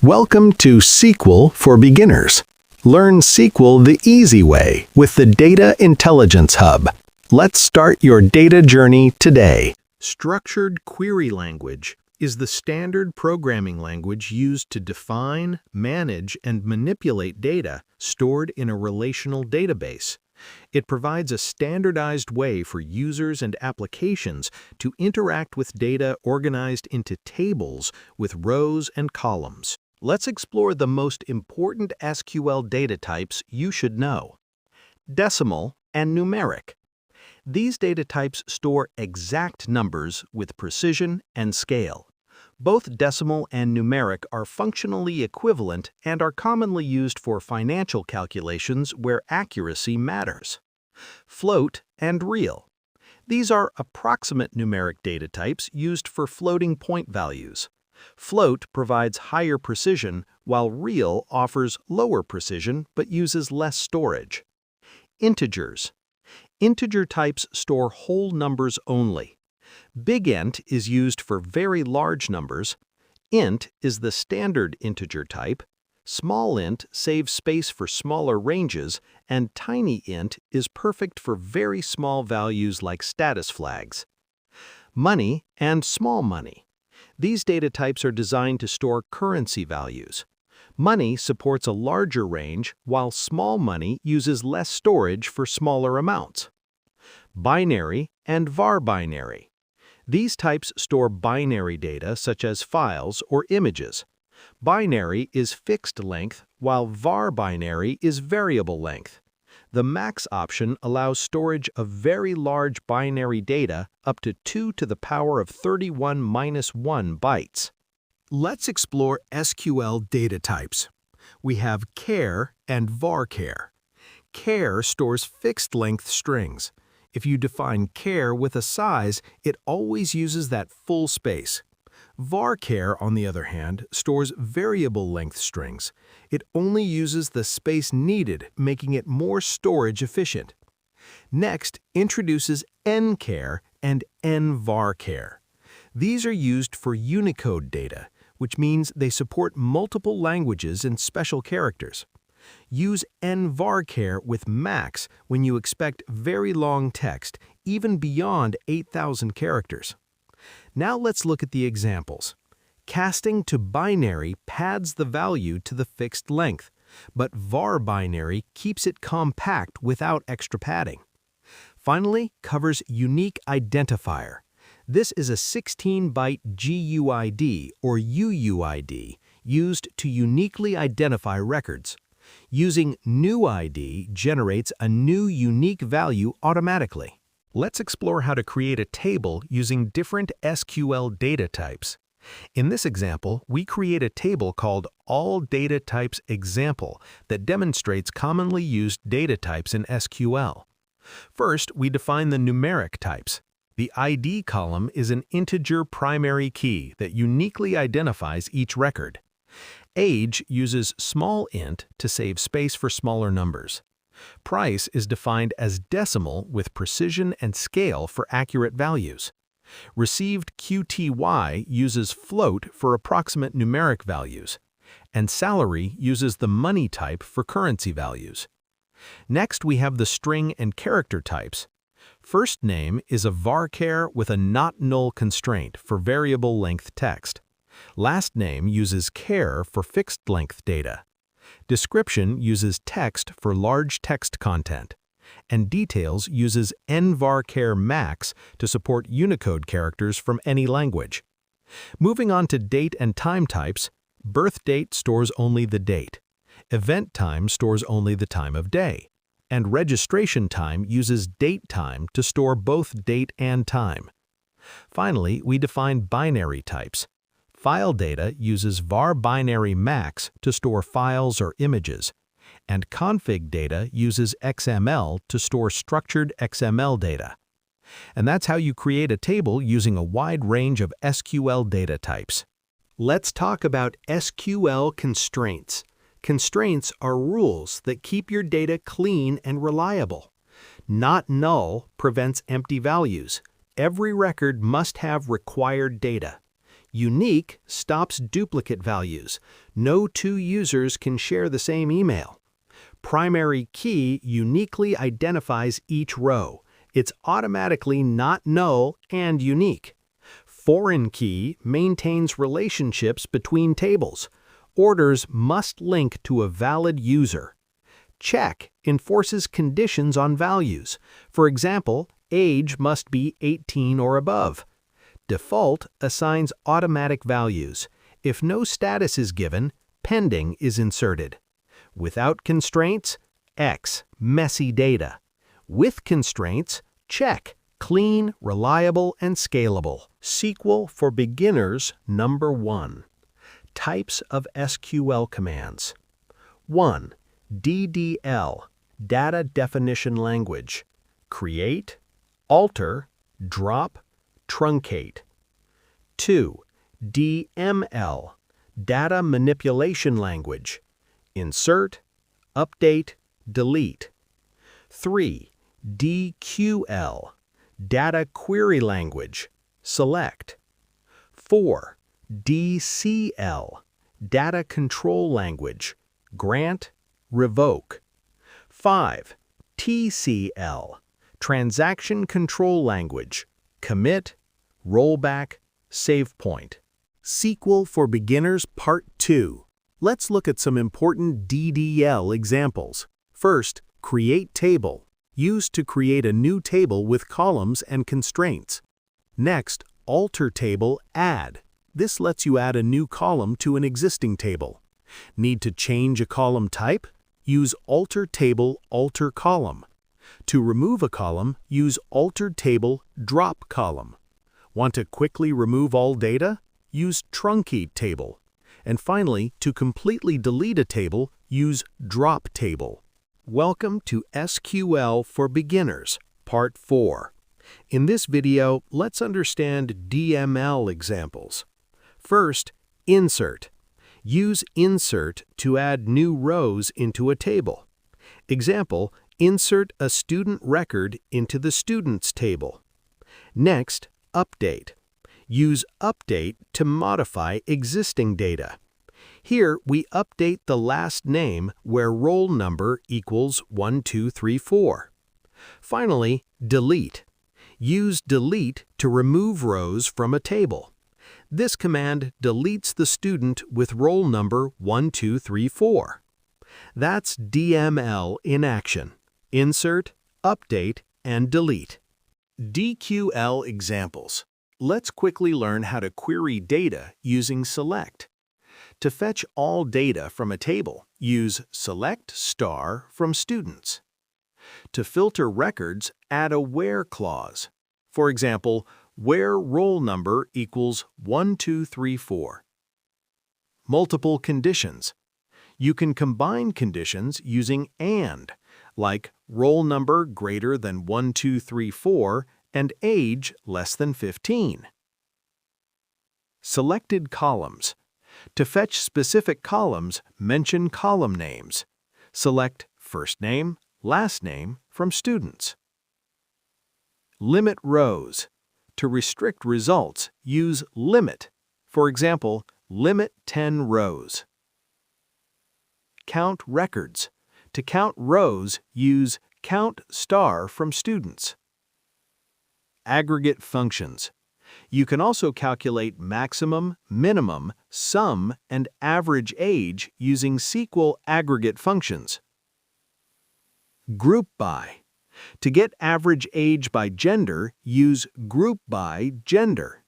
Welcome to SQL for Beginners. Learn SQL the easy way with the Data Intelligence Hub. Let's start your data journey today. Structured query language is the standard programming language used to define, manage, and manipulate data stored in a relational database. It provides a standardized way for users and applications to interact with data organized into tables with rows and columns. Let's explore the most important SQL data types you should know. Decimal and numeric. These data types store exact numbers with precision and scale. Both decimal and numeric are functionally equivalent and are commonly used for financial calculations where accuracy matters. Float and real. These are approximate numeric data types used for floating point values. Float provides higher precision, while real offers lower precision but uses less storage. Integers. Integer types store whole numbers only. Big Int is used for very large numbers. Int is the standard integer type. Small int saves space for smaller ranges, and tiny int is perfect for very small values like status flags. Money and small money. These data types are designed to store currency values. Money supports a larger range, while small money uses less storage for smaller amounts. Binary and var binary. These types store binary data such as files or images. Binary is fixed length, while var binary is variable length. The max option allows storage of very large binary data up to 2 to the power of 31 minus 1 bytes. Let's explore SQL data types. We have char and varchar. Char stores fixed-length strings. If you define char with a size, it always uses that full space. Varchar, on the other hand, stores variable-length strings. It only uses the space needed, making it more storage efficient. Next, introduces nchar and nvarchar. These are used for Unicode data, which means they support multiple languages and special characters. Use nvarchar with max when you expect very long text, even beyond 8,000 characters. Now let's look at the examples. Casting to binary pads the value to the fixed length, but var binary keeps it compact without extra padding. Finally, covers unique identifier. This is a 16-byte GUID or UUID used to uniquely identify records. Using newID generates a new unique value automatically. Let's explore how to create a table using different SQL data types. In this example, we create a table called All Data Types Example that demonstrates commonly used data types in SQL. First, we define the numeric types. The ID column is an integer primary key that uniquely identifies each record. Age uses small int to save space for smaller numbers. Price is defined as decimal with precision and scale for accurate values. Received QTY uses float for approximate numeric values. And salary uses the money type for currency values. Next, we have the string and character types. First name is a varchar with a not null constraint for variable length text. Last name uses char for fixed length data. Description uses text for large text content. And details uses nvarchar max to support Unicode characters from any language. Moving on to date and time types, birth date stores only the date. Event time stores only the time of day. And registration time uses date time to store both date and time. Finally, we define binary types. File data uses var binary max to store files or images, and config data uses XML to store structured XML data. And that's how you create a table using a wide range of SQL data types. Let's talk about SQL constraints. Constraints are rules that keep your data clean and reliable. Not null prevents empty values. Every record must have required data. Unique stops duplicate values. No two users can share the same email. Primary key uniquely identifies each row. It's automatically not null and unique. Foreign key maintains relationships between tables. Orders must link to a valid user. Check enforces conditions on values. For example, age must be 18 or above. Default assigns automatic values. If no status is given, pending is inserted. Without constraints, X, messy data. With constraints, check, clean, reliable, and scalable. SQL for Beginners number 1. Types of SQL commands. 1. DDL, Data Definition Language. Create, alter, drop, truncate. 2. DML, Data Manipulation Language. Insert, update, delete. 3. DQL, Data Query Language. Select. 4. DCL, Data Control Language. Grant, revoke. 5. TCL, Transaction Control Language. Commit, rollback, save point. SQL for Beginners Part 2. Let's look at some important DDL examples. First, create table, used to create a new table with columns and constraints. Next, alter table add. This lets you add a new column to an existing table. Need to change a column type? Use alter table alter column. To remove a column, use alter table drop column. Want to quickly remove all data? Use truncate table. And finally, to completely delete a table, use drop table. Welcome to SQL for Beginners, Part 4. In this video, let's understand DML examples. First, insert. Use insert to add new rows into a table. Example, insert a student record into the students table. Next, update. Use update to modify existing data. Here, we update the last name where roll number equals 1234. Finally, delete. Use delete to remove rows from a table. This command deletes the student with roll number 1234. That's DML in action. Insert, update, and delete. DQL examples. Let's quickly learn how to query data using select. To fetch all data from a table, use select star from students. To filter records, add a where clause. For example, where roll number equals 1234. Multiple conditions. You can combine conditions using AND, like roll number greater than 1234 and age less than 15. Selected columns. To fetch specific columns, mention column names. Select first name, last name from students. Limit rows. To restrict results, use limit. For example, limit 10 rows. Count records. To count rows, use count star from students. Aggregate functions. You can also calculate maximum, minimum, sum, and average age using SQL aggregate functions. Group by. To get average age by gender, use group by gender.